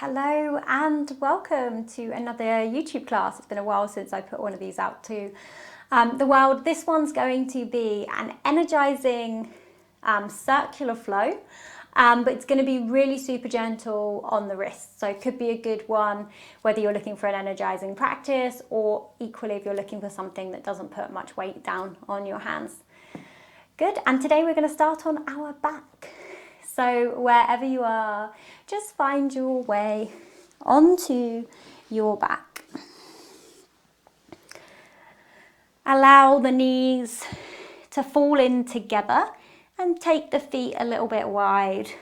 Hello and welcome to another YouTube class. It's been a while since I put one of these out to the world. This one's going to be an energizing circular flow, but it's going to be really super gentle on the wrists. So it could be a good one whether you're looking for an energizing practice or equally if you're looking for something that doesn't put much weight down on your hands. Good, and today we're going to start on our back. So wherever you are, just find your way onto your back. Allow the knees to fall in together and take the feet a little bit wide.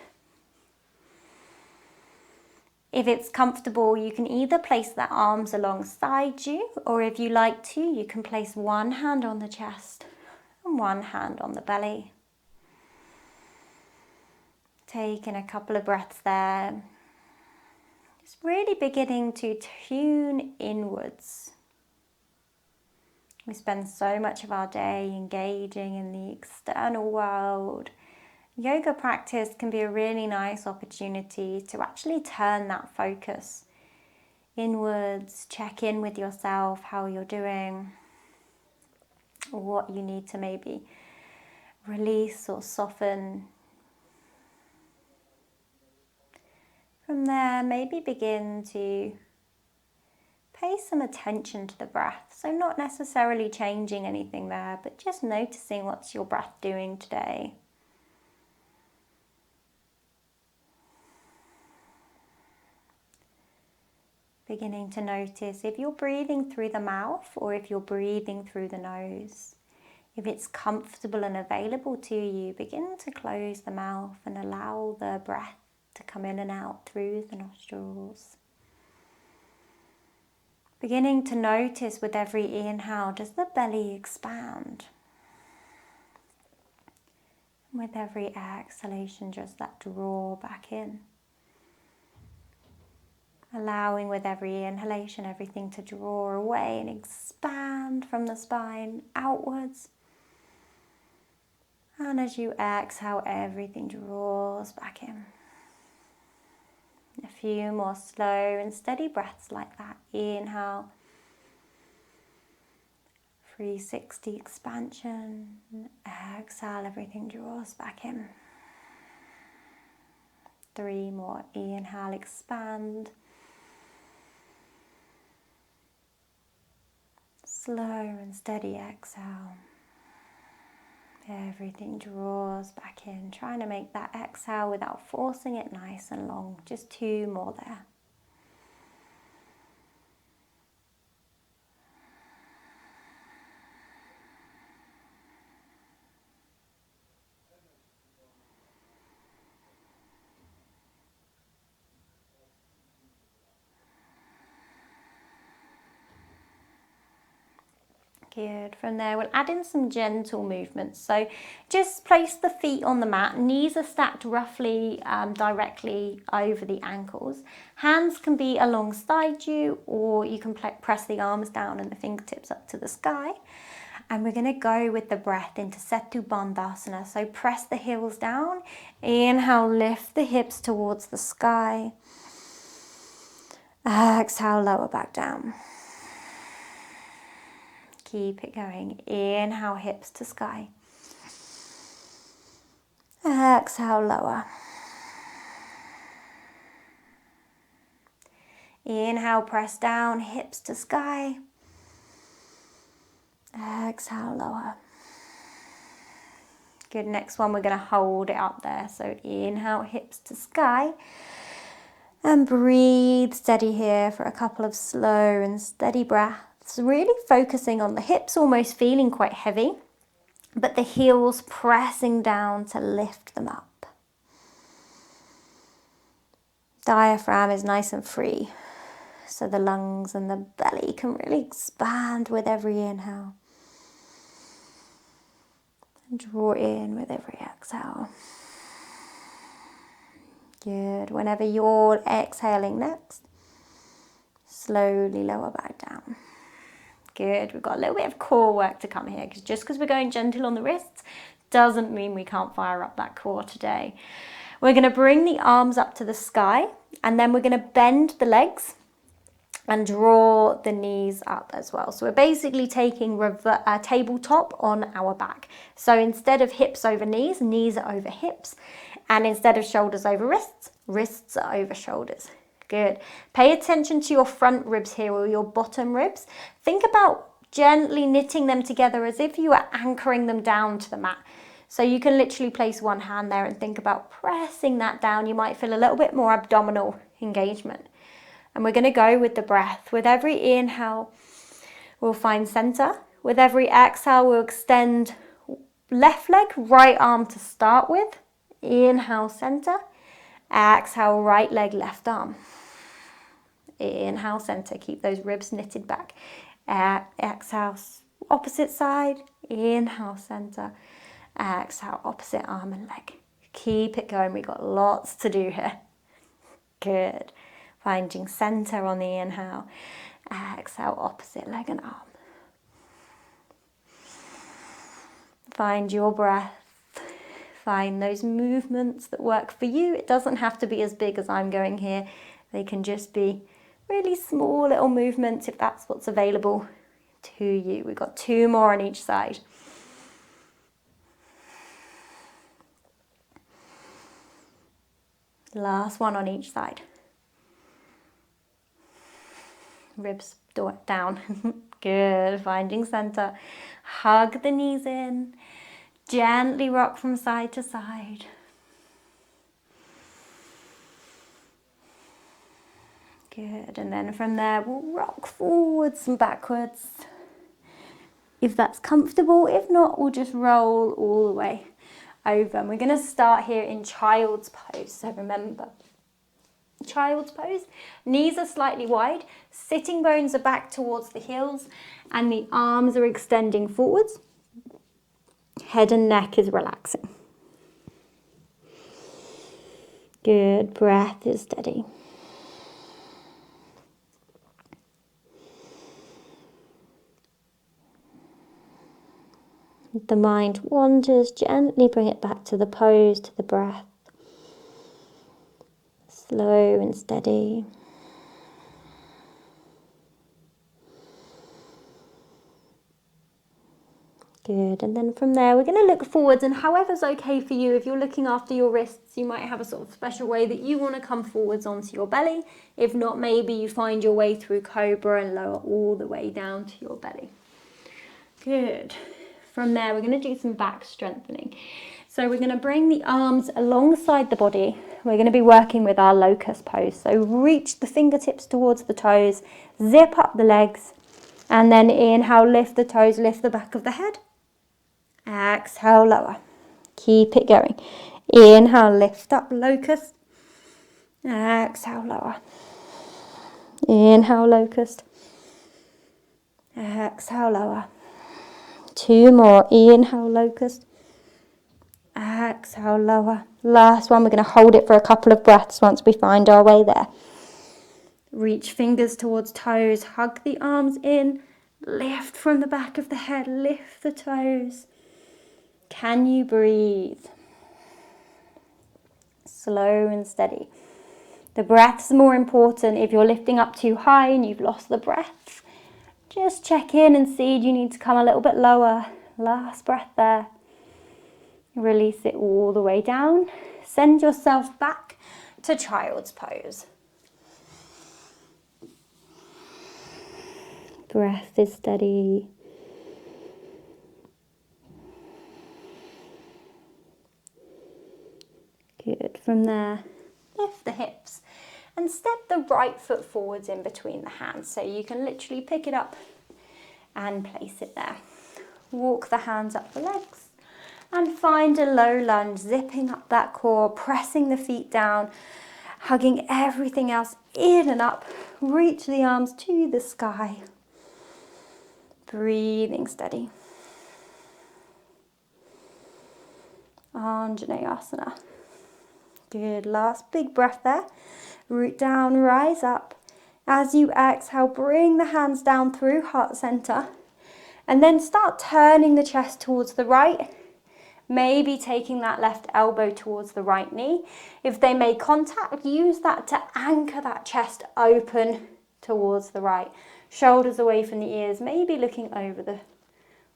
If it's comfortable, you can either place the arms alongside you, or if you like to, you can place one hand on the chest and one hand on the belly. Taking a couple of breaths there. Just really beginning to tune inwards. We spend so much of our day engaging in the external world. Yoga practice can be a really nice opportunity to actually turn that focus inwards, check in with yourself, how you're doing, what you need to maybe release or soften. From there, maybe begin to pay some attention to the breath. So not necessarily changing anything there, but just noticing what's your breath doing today. Beginning to notice if you're breathing through the mouth or if you're breathing through the nose. If it's comfortable and available to you, begin to close the mouth and allow the breath to come in and out through the nostrils. Beginning to notice with every inhale, does the belly expand? With every exhalation, just that draw back in. Allowing with every inhalation, everything to draw away and expand from the spine outwards. And as you exhale, everything draws back in. A few more slow and steady breaths like that. Inhale, 360 expansion. Exhale, everything draws back in. 3 more. Inhale, expand. Slow and steady exhale. Everything draws back in, trying to make that exhale without forcing it nice and long. Just 2 more there. Good. From there, we'll add in some gentle movements. So just place the feet on the mat. Knees are stacked roughly directly over the ankles. Hands can be alongside you, or you can press the arms down and the fingertips up to the sky. And we're going to go with the breath into Setu Bandhasana. So press the heels down. Inhale, lift the hips towards the sky. Exhale, lower back down. Keep it going. Inhale, hips to sky. Exhale, lower. Inhale, press down, hips to sky. Exhale, lower. Good, next one we're going to hold it up there. So inhale, hips to sky. And breathe steady here for a couple of slow and steady breaths. Really focusing on the hips, almost feeling quite heavy, but the heels pressing down to lift them up. Diaphragm is nice and free, so the lungs and the belly can really expand with every inhale. And draw in with every exhale. Good. Whenever you're exhaling next, slowly lower back down. Good, we've got a little bit of core work to come here, because just because we're going gentle on the wrists doesn't mean we can't fire up that core today. We're going to bring the arms up to the sky, and then we're going to bend the legs and draw the knees up as well. So we're basically taking a tabletop on our back. So instead of hips over knees, knees are over hips. And instead of shoulders over wrists, wrists are over shoulders. Good. Pay attention to your front ribs here, or your bottom ribs. Think about gently knitting them together as if you were anchoring them down to the mat. So you can literally place one hand there and think about pressing that down. You might feel a little bit more abdominal engagement. And we're going to go with the breath. With every inhale, we'll find center. With every exhale, we'll extend left leg, right arm to start with. Inhale, center. Exhale, right leg, left arm. Inhale, center. Keep those ribs knitted back. Exhale, opposite side. Inhale, center. Exhale, opposite arm and leg. Keep it going. We've got lots to do here. Good. Finding center on the inhale. Exhale, opposite leg and arm. Find your breath. Find those movements that work for you. It doesn't have to be as big as I'm going here. They can just be really small little movements if that's what's available to you. We've got 2 more on each side. Last one on each side. Ribs down. Good. Finding center. Hug the knees in. Gently rock from side to side. Good. And then from there, we'll rock forwards and backwards if that's comfortable. If not, we'll just roll all the way over. And we're going to start here in child's pose. So remember, child's pose, knees are slightly wide, sitting bones are back towards the heels, and the arms are extending forwards. Head and neck is relaxing. Good. Breath is steady. If the mind wanders, gently bring it back to the pose, to the breath. Slow and steady. Good. And then from there, we're going to look forwards, and however's okay for you. If you're looking after your wrists, you might have a sort of special way that you want to come forwards onto your belly. If not, maybe you find your way through cobra and lower all the way down to your belly. Good. From there, we're going to do some back strengthening. So we're going to bring the arms alongside the body. We're going to be working with our locus pose. So reach the fingertips towards the toes, zip up the legs, and then inhale, lift the toes, lift the back of the head. Exhale, lower. Keep it going. Inhale, lift up locust. Exhale, lower. Inhale, locust. Exhale, lower. 2 more. Inhale, locust. Exhale, lower. Last one. We're going to hold it for a couple of breaths once we find our way there. Reach fingers towards toes. Hug the arms in. Lift from the back of the head. Lift the toes. Can you breathe? Slow and steady. The breath's more important. If you're lifting up too high and you've lost the breath, just check in and see, do you need to come a little bit lower? Last breath there. Release it all the way down. Send yourself back to child's pose. Breath is steady. Good. From there, lift the hips and step the right foot forwards in between the hands. So you can literally pick it up and place it there. Walk the hands up the legs and find a low lunge, zipping up that core, pressing the feet down, hugging everything else in and up. Reach the arms to the sky. Breathing steady. Anjaneyasana. Good. Last big breath there. Root down, rise up. As you exhale, bring the hands down through heart center. And then start turning the chest towards the right Maybe taking that left elbow towards the right knee. If they make contact, use that to anchor that chest open towards the right. Shoulders away from the ears, maybe looking over the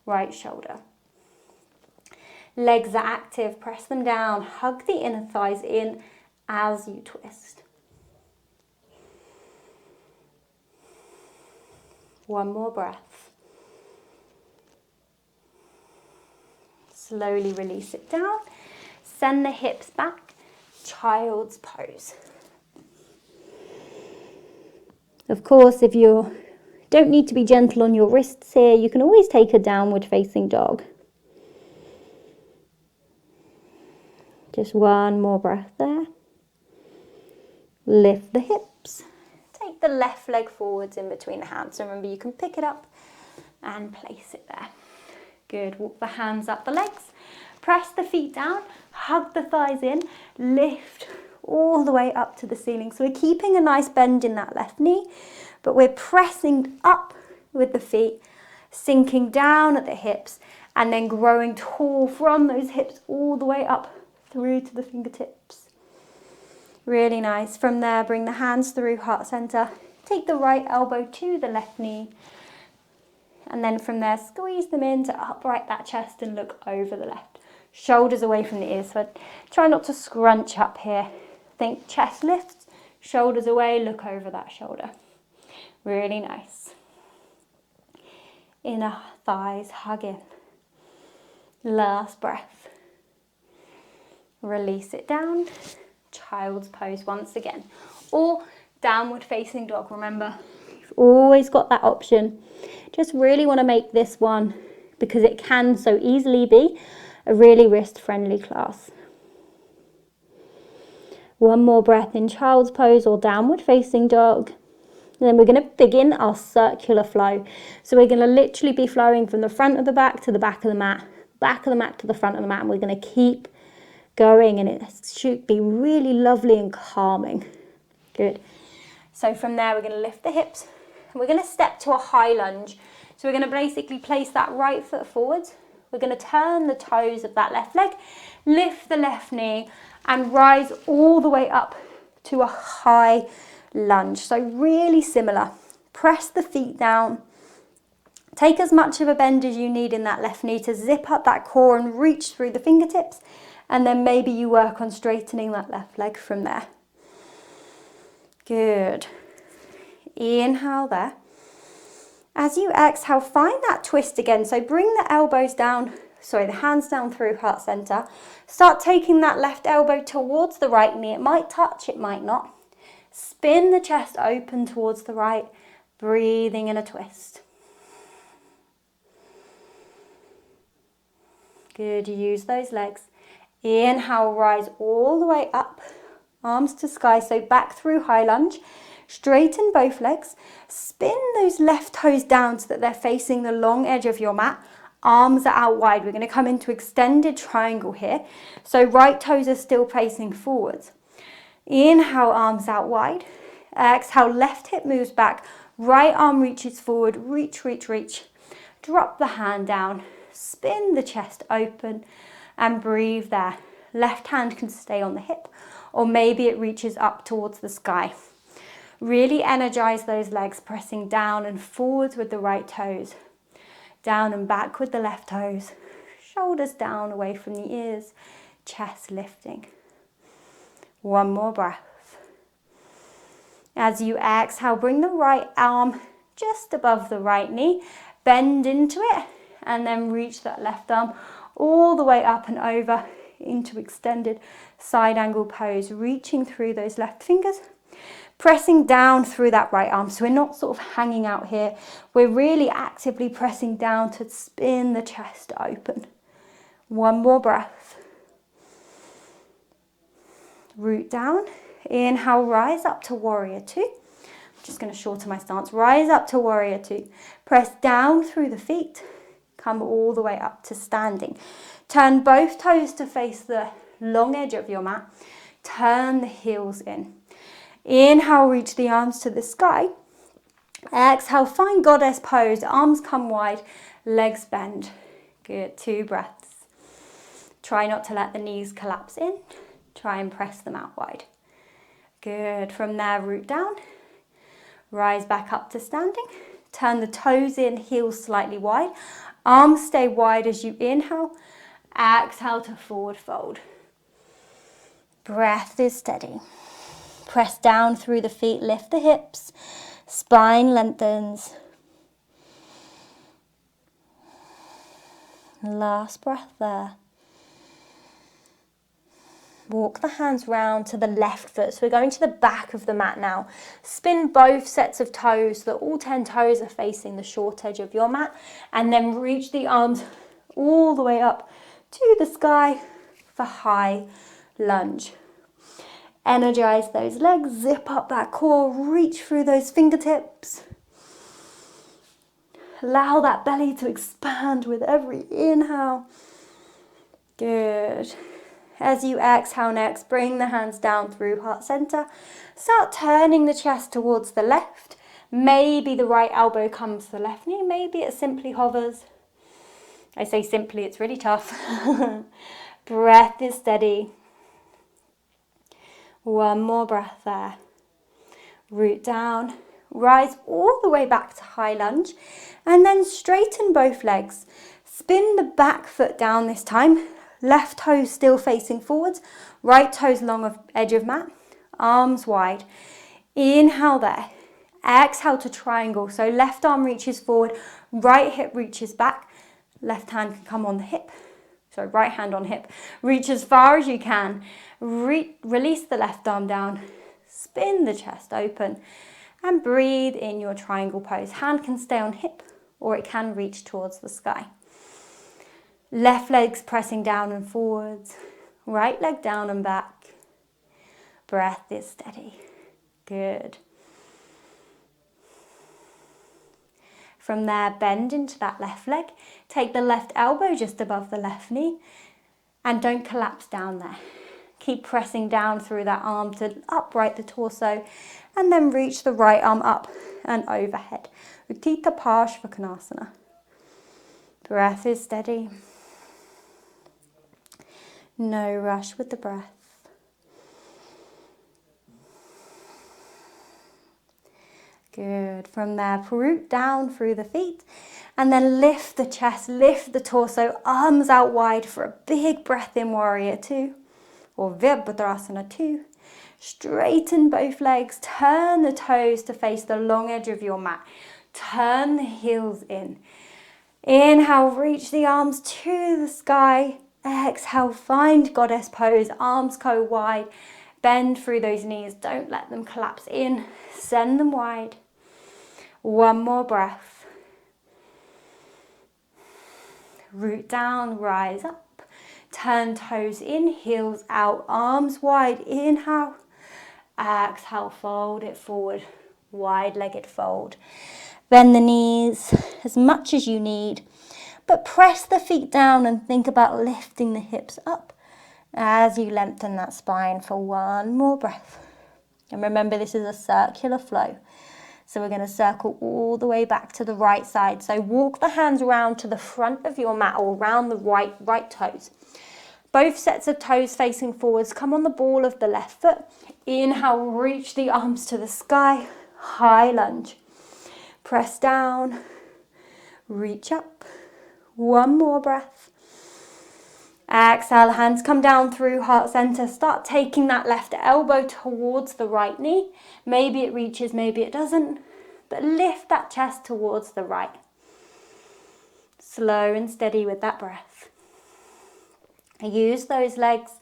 right shoulder. Legs are active, press them down, hug the inner thighs in as you twist. One more breath. Slowly release it down. Send the hips back. Child's pose. Of course, if you don't need to be gentle on your wrists here, you can always take a downward facing dog. Just one more breath there. Lift the hips. Take the left leg forwards in between the hands. So remember, you can pick it up and place it there. Good. Walk the hands up the legs. Press the feet down. Hug the thighs in. Lift all the way up to the ceiling. So we're keeping a nice bend in that left knee, but we're pressing up with the feet, sinking down at the hips, and then growing tall from those hips all the way up through to the fingertips. Really nice. From there, bring the hands through heart center. Take the right elbow to the left knee. And then from there, squeeze them in to upright that chest and look over the left. Shoulders away from the ears. So try not to scrunch up here. Think chest lifts, shoulders away, look over that shoulder. Really nice. Inner thighs hug in. Last breath. Release it down. Child's pose once again. Or downward facing dog. Remember, you've always got that option. Just really want to make this one, because it can so easily be, a really wrist-friendly class. One more breath in child's pose or downward facing dog. And then we're going to begin our circular flow. So we're going to literally be flowing from the front of the back to the back of the mat to the front of the mat, and we're going to keep going, and it should be really lovely and calming. Good. So from there, we're going to lift the hips, and we're going to step to a high lunge. So we're going to basically place that right foot forwards. We're going to turn the toes of that left leg, lift the left knee, and rise all the way up to a high lunge. So really similar. Press the feet down. Take as much of a bend as you need in that left knee to zip up that core and reach through the fingertips. And then maybe you work on straightening that left leg from there. Good. Inhale there. As you exhale, find that twist again. So bring the elbows down, the hands down through heart center. Start taking that left elbow towards the right knee. It might touch, it might not. Spin the chest open towards the right, breathing in a twist. Good, use those legs. Inhale, rise all the way up, arms to sky, so back through high lunge. Straighten both legs. Spin those left toes down so that they're facing the long edge of your mat. Arms are out wide. We're going to come into extended triangle here. So right toes are still facing forwards. Inhale, arms out wide. Exhale, left hip moves back. Right arm reaches forward. Reach, reach, reach. Drop the hand down. Spin the chest open and breathe there. Left hand can stay on the hip, or maybe it reaches up towards the sky. Really energize those legs, pressing down and forwards with the right toes. Down and back with the left toes. Shoulders down away from the ears. Chest lifting. One more breath. As you exhale, bring the right arm just above the right knee. Bend into it and then reach that left arm all the way up and over into extended side angle pose. Reaching through those left fingers. Pressing down through that right arm. So we're not sort of hanging out here. We're really actively pressing down to spin the chest open. One more breath. Root down. Inhale, rise up to warrior two. I'm just going to shorten my stance. Rise up to warrior two. Press down through the feet. Come all the way up to standing. Turn both toes to face the long edge of your mat. Turn the heels in. Inhale, reach the arms to the sky. Exhale, find goddess pose. Arms come wide, legs bend. Good, 2 breaths. Try not to let the knees collapse in. Try and press them out wide. Good. From there, root down. Rise back up to standing. Turn the toes in, heels slightly wide. Arms stay wide as you inhale. Exhale to forward fold. Breath is steady. Press down through the feet, lift the hips. Spine lengthens. Last breath there. Walk the hands round to the left foot. So we're going to the back of the mat now. Spin both sets of toes so that all 10 toes are facing the short edge of your mat. And then reach the arms all the way up to the sky for high lunge. Energize those legs, zip up that core, reach through those fingertips. Allow that belly to expand with every inhale. Good. As you exhale next, bring the hands down through heart center. Start turning the chest towards the left. Maybe the right elbow comes to the left knee. Maybe it simply hovers. I say simply, it's really tough. Breath is steady. One more breath there. Root down. Rise all the way back to high lunge. And then straighten both legs. Spin the back foot down this time. Left toes still facing forwards. Right toes along the edge of mat. Arms wide. Inhale there. Exhale to triangle. So left arm reaches forward. Right hip reaches back. Left hand can come on the hip. So right hand on hip. Reach as far as you can. Release the left arm down. Spin the chest open. And breathe in your triangle pose. Hand can stay on hip or it can reach towards the sky. Left leg's pressing down and forwards. Right leg down and back. Breath is steady. Good. From there, bend into that left leg. Take the left elbow just above the left knee. And don't collapse down there. Keep pressing down through that arm to upright the torso. And then reach the right arm up and overhead. Uttita Parshvakonasana. Breath is steady. No rush with the breath. Good. From there, root down through the feet and then lift the chest, lift the torso, arms out wide for a big breath in Warrior 2 or Virabhadrasana 2. Straighten both legs, turn the toes to face the long edge of your mat. Turn the heels in. Inhale, reach the arms to the sky. Exhale, find goddess pose, arms go wide. Bend through those knees, don't let them collapse in. Send them wide. One more breath. Root down, rise up. Turn toes in, heels out, arms wide. Inhale. Exhale, fold it forward. Wide-legged fold. Bend the knees as much as you need. But press the feet down and think about lifting the hips up as you lengthen that spine for one more breath. And remember, this is a circular flow. So we're going to circle all the way back to the right side. So walk the hands around to the front of your mat or around the right toes. Both sets of toes facing forwards. Come on the ball of the left foot. Inhale, reach the arms to the sky. High lunge. Press down. Reach up. One more breath. Exhale, hands come down through heart center. Start taking that left elbow towards the right knee. Maybe it reaches, maybe it doesn't. But lift that chest towards the right. Slow and steady with that breath. Use those legs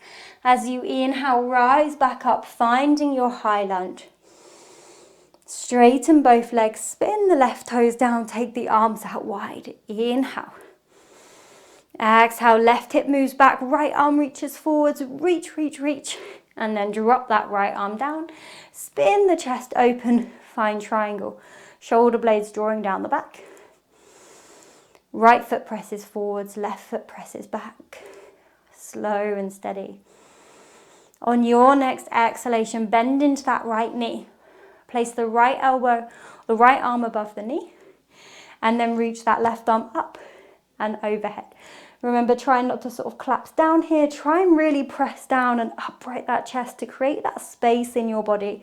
as you inhale, rise back up, finding your high lunge. Straighten both legs, spin the left toes down, take the arms out wide. Inhale. Exhale, left hip moves back, right arm reaches forwards, reach, reach, reach. And then drop that right arm down. Spin the chest open, find triangle. Shoulder blades drawing down the back. Right foot presses forwards, left foot presses back. Slow and steady. On your next exhalation, bend into that right knee. Place the right elbow, the right arm above the knee. And then reach that left arm up and overhead. Remember, try not to sort of collapse down here. Try and really press down and upright that chest to create that space in your body.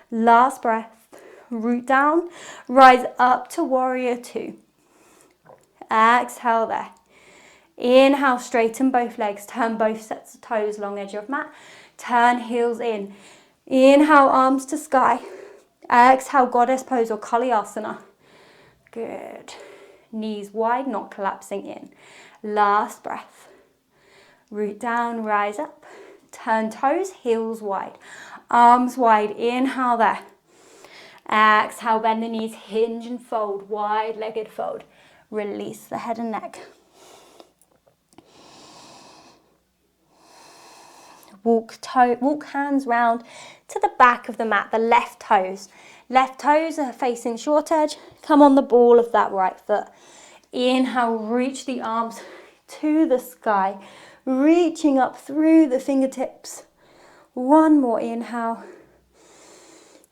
Last breath. Root down, rise up to warrior two. Exhale there. Inhale, straighten both legs, turn both sets of toes, long edge of mat. Turn heels in. Inhale, arms to sky. Exhale, goddess pose or kalyasana. Good. Knees wide, not collapsing in. Last breath. Root down, rise up. Turn toes, heels wide. Arms wide, inhale there. Exhale, bend the knees, hinge and fold, wide-legged fold. Release the head and neck. Walk hands round to the back of the mat, the left toes. Left toes are facing short edge. Come on the ball of that right foot. Inhale, reach the arms to the sky, reaching up through the fingertips. One more inhale.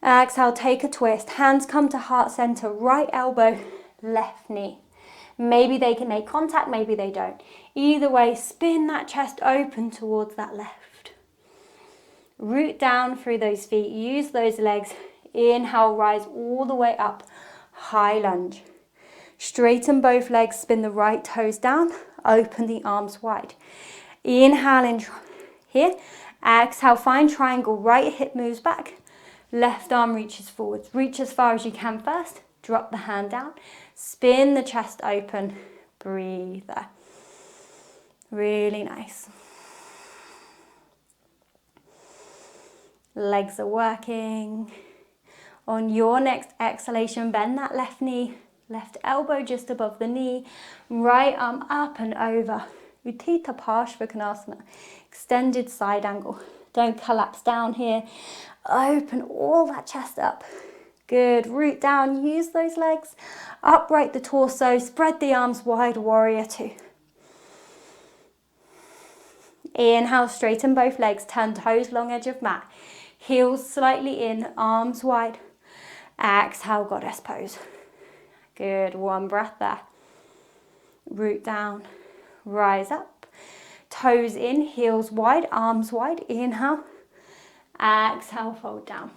Exhale, take a twist. Hands come to heart center, right elbow, left knee. Maybe they can make contact, maybe they don't. Either way, spin that chest open towards that left. Root down through those feet, use those legs. Inhale, rise all the way up, high lunge. Straighten both legs, spin the right toes down, open the arms wide. Inhale in here. Exhale, find triangle, right hip moves back. Left arm reaches forwards. Reach as far as you can first. Drop the hand down. Spin the chest open. Breathe there. Really nice. Legs are working. On your next exhalation, bend that left knee. Left elbow just above the knee. Right arm up and over. Utthita Parshvakonasana. Extended side angle. Don't collapse down here. Open all that chest up. Good. Root down. Use those legs. Upright the torso. Spread the arms wide. Warrior two. Inhale. Straighten both legs. Turn toes long edge of mat. Heels slightly in. Arms wide. Exhale. Goddess pose. Good. One breath there. Root down. Rise up. Toes in. Heels wide. Arms wide. Inhale. Exhale, fold down.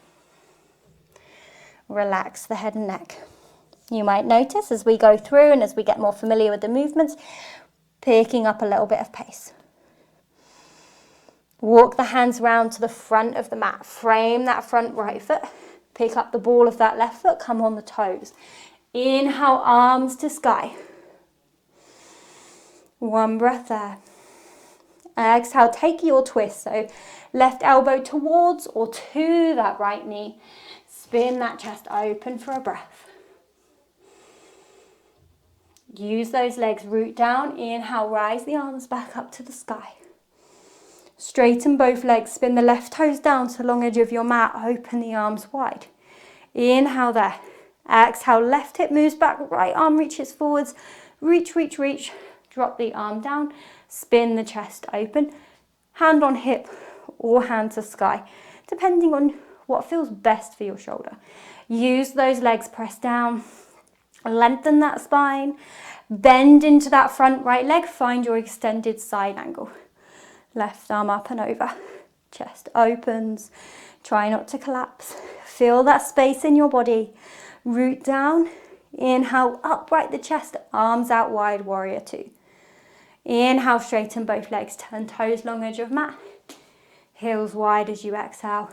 Relax the head and neck. You might notice as we go through and as we get more familiar with the movements, picking up a little bit of pace. Walk the hands round to the front of the mat. Frame that front right foot. Pick up the ball of that left foot. Come on the toes. Inhale, arms to sky. One breath there. Exhale, take your twist. So left elbow towards or to that right knee. Spin that chest open for a breath. Use those legs, root down. Inhale, rise the arms back up to the sky. Straighten both legs, spin the left toes down to the long edge of your mat. Open the arms wide. Inhale there. Exhale, left hip moves back, right arm reaches forwards. Reach, reach, reach. Drop the arm down. Spin the chest open. Hand on hip or hand to sky, depending on what feels best for your shoulder. Use those legs, press down. Lengthen that spine. Bend into that front right leg. Find your extended side angle. Left arm up and over. Chest opens. Try not to collapse. Feel that space in your body. Root down. Inhale, upright the chest. Arms out wide, warrior two. Inhale, straighten both legs. Turn toes long edge of mat. Heels wide as you exhale.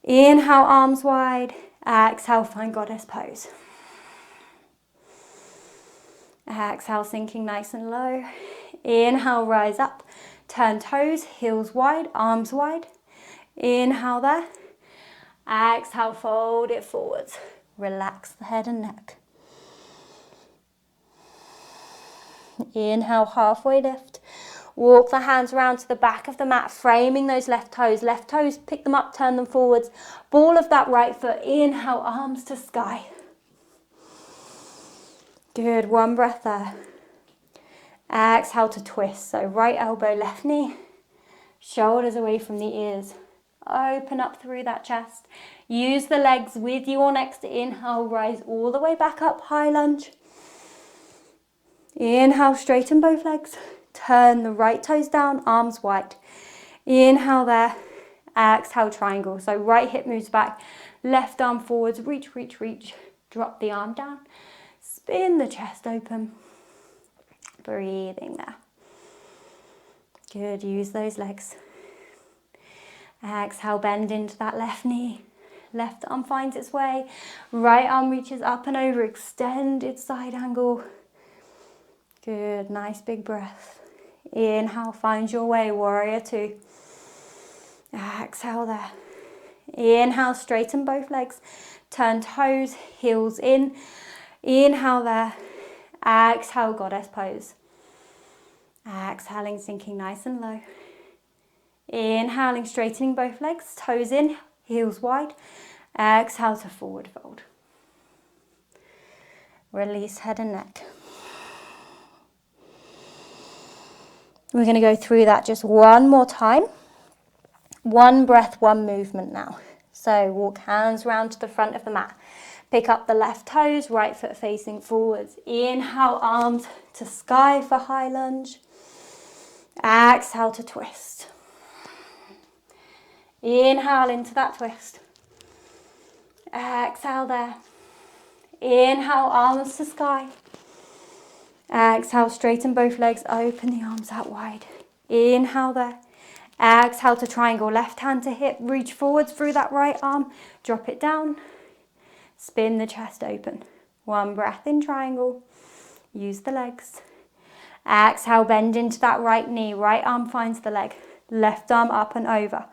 Inhale, arms wide. Exhale, find goddess pose. Exhale, sinking nice and low. Inhale, rise up. Turn toes, heels wide, arms wide. Inhale there. Exhale, fold it forwards. Relax the head and neck. Inhale, halfway lift. Walk the hands around to the back of the mat, framing those left toes. Left toes, pick them up, turn them forwards. Ball of that right foot. Inhale, arms to sky. Good, one breath there. Exhale to twist. So right elbow, left knee. Shoulders away from the ears. Open up through that chest. Use the legs with your next inhale. Rise all the way back up, high lunge. Inhale, straighten both legs. Turn the right toes down, arms wide. Inhale there. Exhale, triangle. So right hip moves back, left arm forwards, reach, reach, reach. Drop the arm down. Spin the chest open. Breathing there. Good, use those legs. Exhale, bend into that left knee. Left arm finds its way. Right arm reaches up and over, extended side angle. Good, nice big breath. Inhale, find your way, warrior two. Exhale there. Inhale, straighten both legs. Turn toes, heels in. Inhale there. Exhale, goddess pose. Exhaling, sinking nice and low. Inhaling, straightening both legs. Toes in, heels wide. Exhale to forward fold. Release head and neck. We're going to go through that just one more time. One breath, one movement now. So walk hands round to the front of the mat. Pick up the left toes, right foot facing forwards. Inhale, arms to sky for high lunge. Exhale to twist. Inhale into that twist. Exhale there. Inhale, arms to sky. Exhale, straighten both legs, open the arms out wide. Inhale there. Exhale to triangle, left hand to hip, reach forwards through that right arm, drop it down, spin the chest open. One breath in triangle, use the legs. Exhale, bend into that right knee, right arm finds the leg, left arm up and over.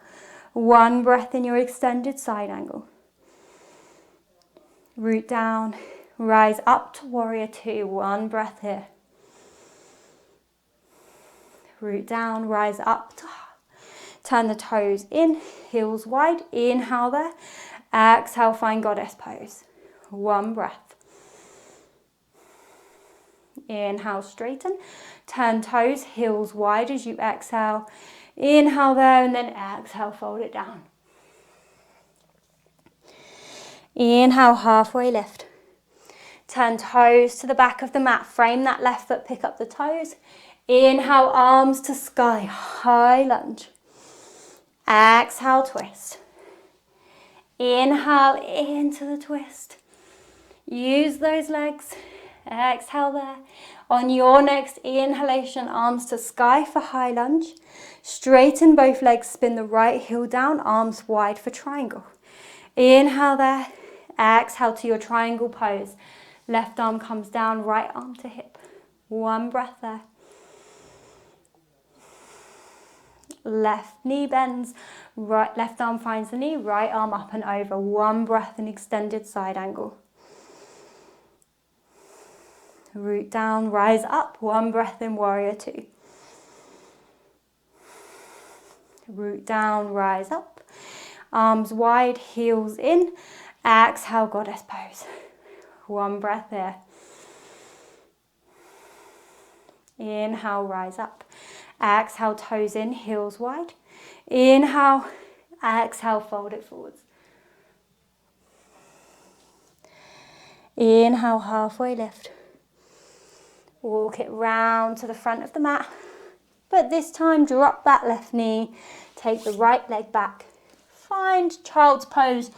One breath in your extended side angle. Root down, rise up to warrior two, one breath here. Root down, rise up to turn the toes in, heels wide, inhale there. Exhale, find goddess pose. One breath. Inhale, straighten. Turn toes, heels wide as you exhale. Inhale there and then exhale, fold it down. Inhale, halfway lift. Turn toes to the back of the mat. Frame that left foot, pick up the toes. Inhale, arms to sky, high lunge. Exhale, twist. Inhale into the twist. Use those legs. Exhale there. On your next inhalation, arms to sky for high lunge. Straighten both legs, spin the right heel down, arms wide for triangle. Inhale there. Exhale to your triangle pose. Left arm comes down, right arm to hip. One breath there. Left knee bends, right, left arm finds the knee, right arm up and over. One breath in extended side angle. Root down, rise up. One breath in warrior two. Root down, rise up. Arms wide, heels in. Exhale, goddess pose. One breath there. Inhale, rise up. Exhale, toes in, heels wide. Inhale, exhale, fold it forwards. Inhale, halfway lift. Walk it round to the front of the mat. But this time, drop that left knee. Take the right leg back. Find child's pose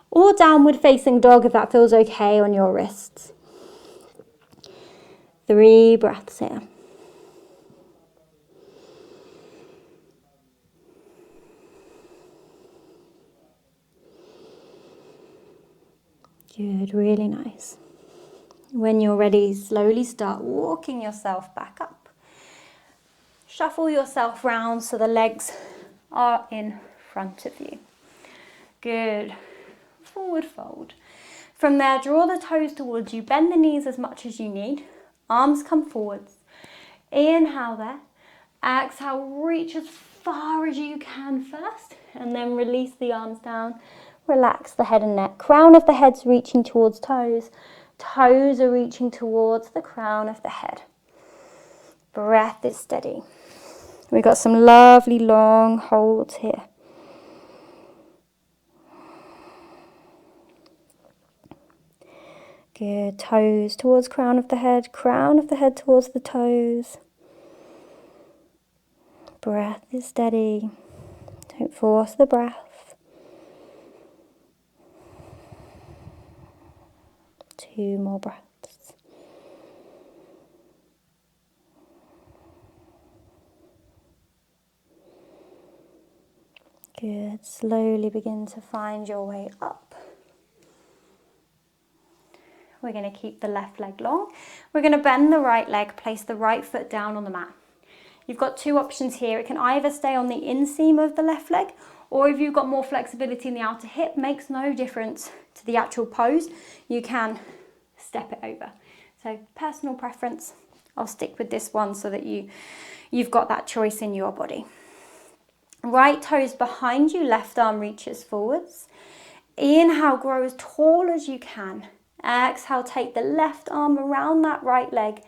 or downward facing dog if that feels okay on your wrists. 3 breaths here. Good, really nice. When you're ready, slowly start walking yourself back up. Shuffle yourself round so the legs are in front of you. Good. Forward fold. From there, draw the toes towards you. Bend the knees as much as you need. Arms come forwards. Inhale there. Exhale, reach as far as you can first. And then release the arms down. Relax the head and neck. Crown of the head's reaching towards toes. Toes are reaching towards the crown of the head. Breath is steady. We've got some lovely long holds here. Good. Toes towards crown of the head towards the toes. Breath is steady. Don't force the breath. 2 more breaths. Good. Slowly begin to find your way up. We're going to keep the left leg long. We're going to bend the right leg, place the right foot down on the mat. You've got 2 options here. It can either stay on the inseam of the left leg, or if you've got more flexibility in the outer hip, makes no difference to the actual pose, you can step it over. So personal preference. I'll stick with this one so that you've got that choice in your body. Right toes behind you, left arm reaches forwards. Inhale, grow as tall as you can. Exhale, take the left arm around that right leg.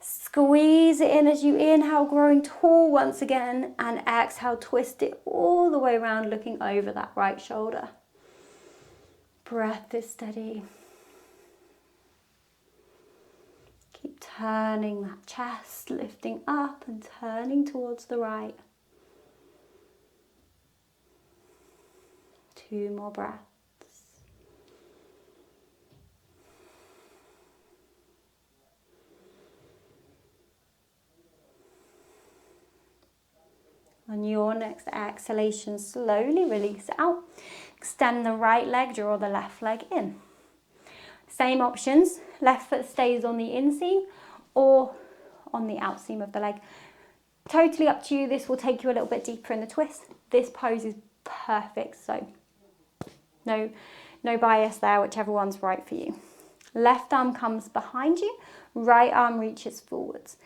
Squeeze it in as you inhale, growing tall once again. And exhale, twist it all the way around, looking over that right shoulder. Breath is steady. Keep turning that chest, lifting up and turning towards the right. 2 more breaths. On your next exhalation, slowly release out. Extend the right leg, draw the left leg in. Same options, left foot stays on the inseam or on the outseam of the leg. Totally up to you. This will take you a little bit deeper in the twist. This pose is perfect, so no bias there, whichever one's right for you. Left arm comes behind you, right arm reaches forwards.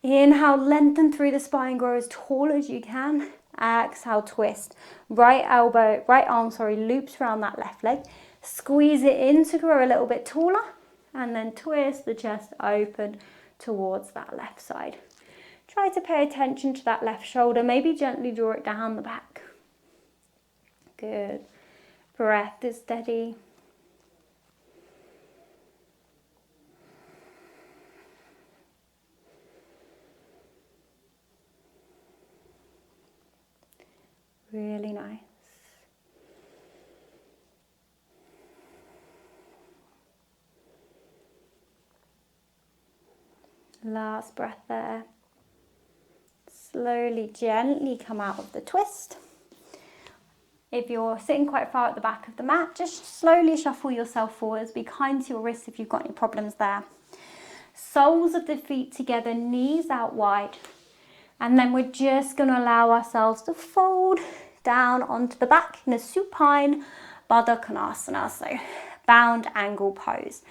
Inhale, lengthen through the spine, grow as tall as you can. Exhale, twist. Right arm, loops around that left leg. Squeeze it in to grow a little bit taller, and then twist the chest open towards that left side. Try to pay attention to that left shoulder, maybe gently draw it down the back. Good. Breath is steady. Really nice. Last breath there. Slowly, gently come out of the twist. If you're sitting quite far at the back of the mat, just slowly shuffle yourself forwards. Be kind to your wrists if you've got any problems there. Soles of the feet together, knees out wide. And then we're just going to allow ourselves to fold down onto the back in a supine Baddha Konasana, so bound angle pose.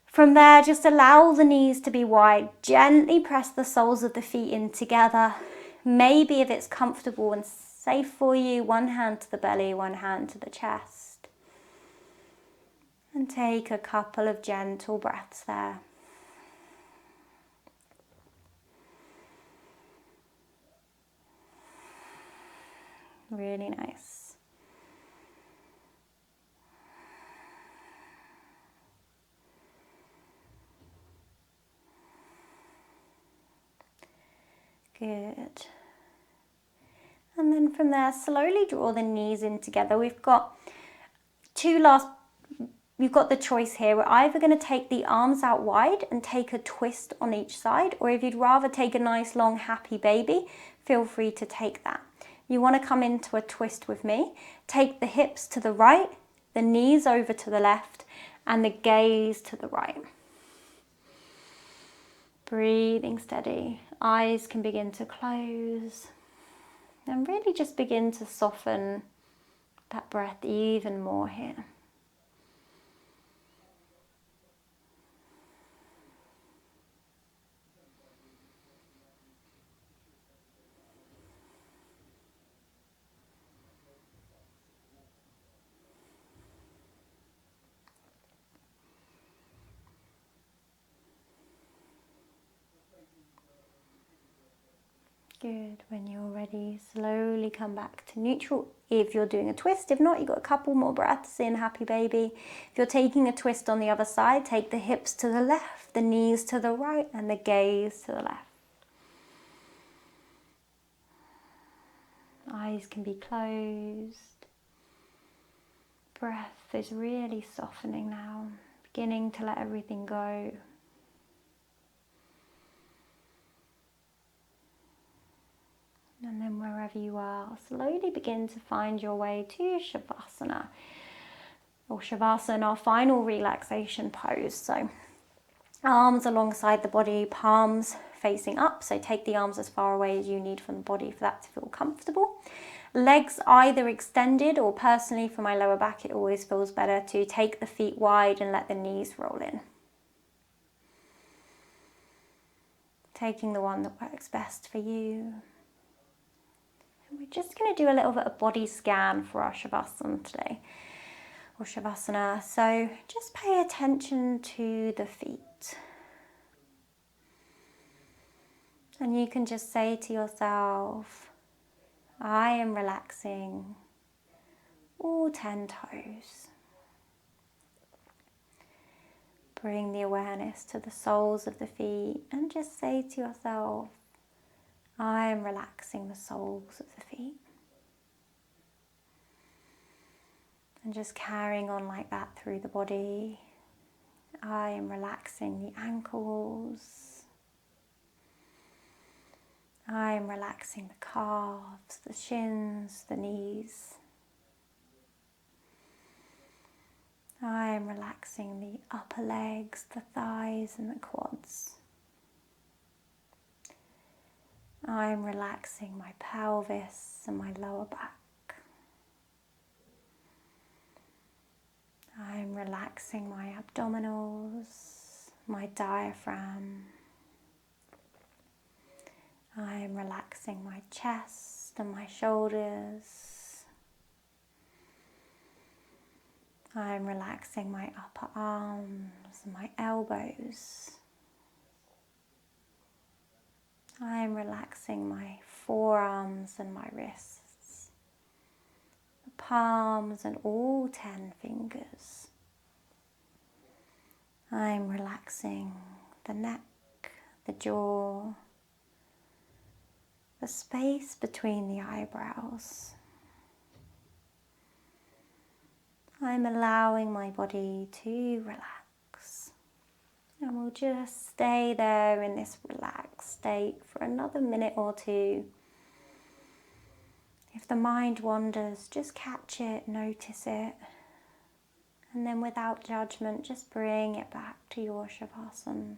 From there, just allow the knees to be wide. Gently press the soles of the feet in together. Maybe if it's comfortable and safe for you, one hand to the belly, one hand to the chest. And take a couple of gentle breaths there. Really nice. Good. And then from there, slowly draw the knees in together. We've got the choice here. We're either going to take the arms out wide and take a twist on each side, or if you'd rather take a nice long happy baby, feel free to take that. You want to come into a twist with me. Take the hips to the right, the knees over to the left, and the gaze to the right. Breathing steady. Eyes can begin to close. And really just begin to soften that breath even more here. Good. When you're ready, slowly come back to neutral. If you're doing a twist, if not, you've got a couple more breaths in, happy baby. If you're taking a twist on the other side, take the hips to the left, the knees to the right, and the gaze to the left. Eyes can be closed. Breath is really softening now, beginning to let everything go. And then wherever you are, slowly begin to find your way to Shavasana, or Shavasana, our final relaxation pose. So arms alongside the body, palms facing up. So take the arms as far away as you need from the body for that to feel comfortable. Legs either extended, or personally for my lower back, it always feels better to take the feet wide and let the knees roll in. Taking the one that works best for you. We're just going to do a little bit of body scan for our Shavasana today, or Shavasana. So just pay attention to the feet. And you can just say to yourself, I am relaxing all 10 toes. Bring the awareness to the soles of the feet and just say to yourself, I am relaxing the soles of the feet. And just carrying on like that through the body. I am relaxing the ankles. I am relaxing the calves, the shins, the knees. I am relaxing the upper legs, the thighs and the quads. I am relaxing my pelvis and my lower back. I am relaxing my abdominals, my diaphragm. I am relaxing my chest and my shoulders. I am relaxing my upper arms and my elbows. I am relaxing my forearms and my wrists, the palms and all 10 fingers. I am relaxing the neck, the jaw, the space between the eyebrows. I'm allowing my body to relax. And we'll just stay there in this relaxed state for another minute or two. If the mind wanders, just catch it, notice it. And then without judgment, just bring it back to your Shavasana.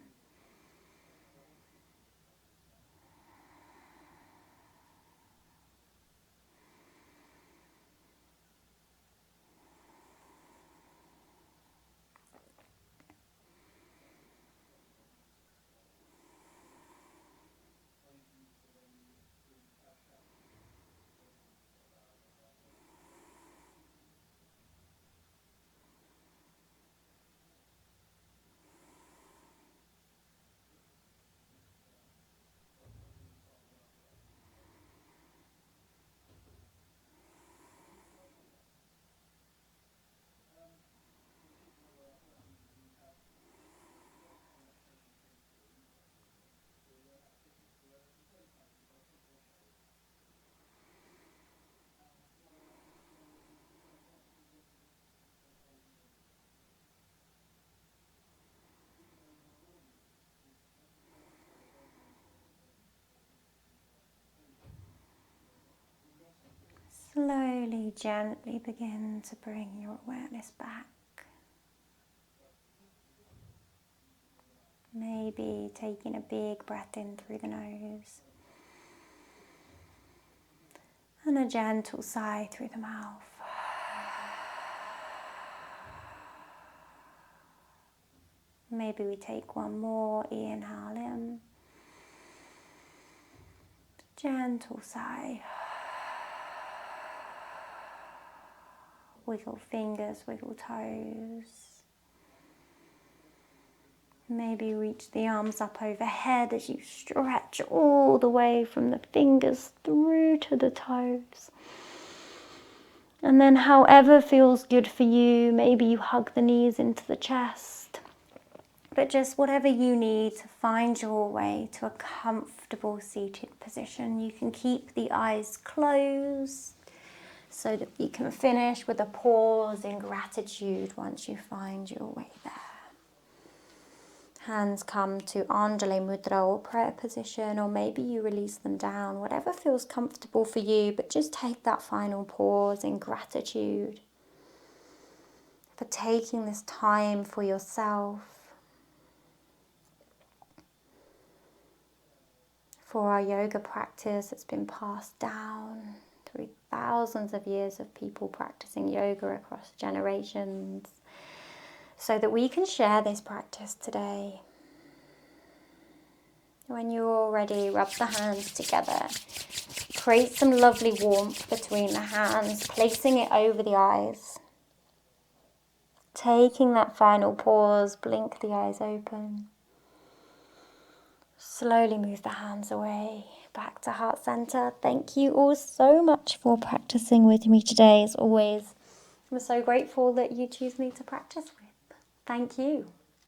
Slowly, gently begin to bring your awareness back. Maybe taking a big breath in through the nose and a gentle sigh through the mouth. Maybe we take one more inhale in, gentle sigh. Wiggle fingers, wiggle toes. Maybe reach the arms up overhead as you stretch all the way from the fingers through to the toes. And then however feels good for you, maybe you hug the knees into the chest, but just whatever you need to find your way to a comfortable seated position. You can keep the eyes closed so that you can finish with a pause in gratitude once you find your way there. Hands come to Anjali Mudra or prayer position, or maybe you release them down, whatever feels comfortable for you, but just take that final pause in gratitude for taking this time for yourself, for our yoga practice that's been passed down through thousands of years of people practicing yoga across generations, so that we can share this practice today. When you're all ready, rub the hands together. Create some lovely warmth between the hands, placing it over the eyes. Taking that final pause, blink the eyes open. Slowly move the hands away, back to heart center. Thank you all so much for practicing with me today. As always, I'm so grateful that you choose me to practice with. Thank you.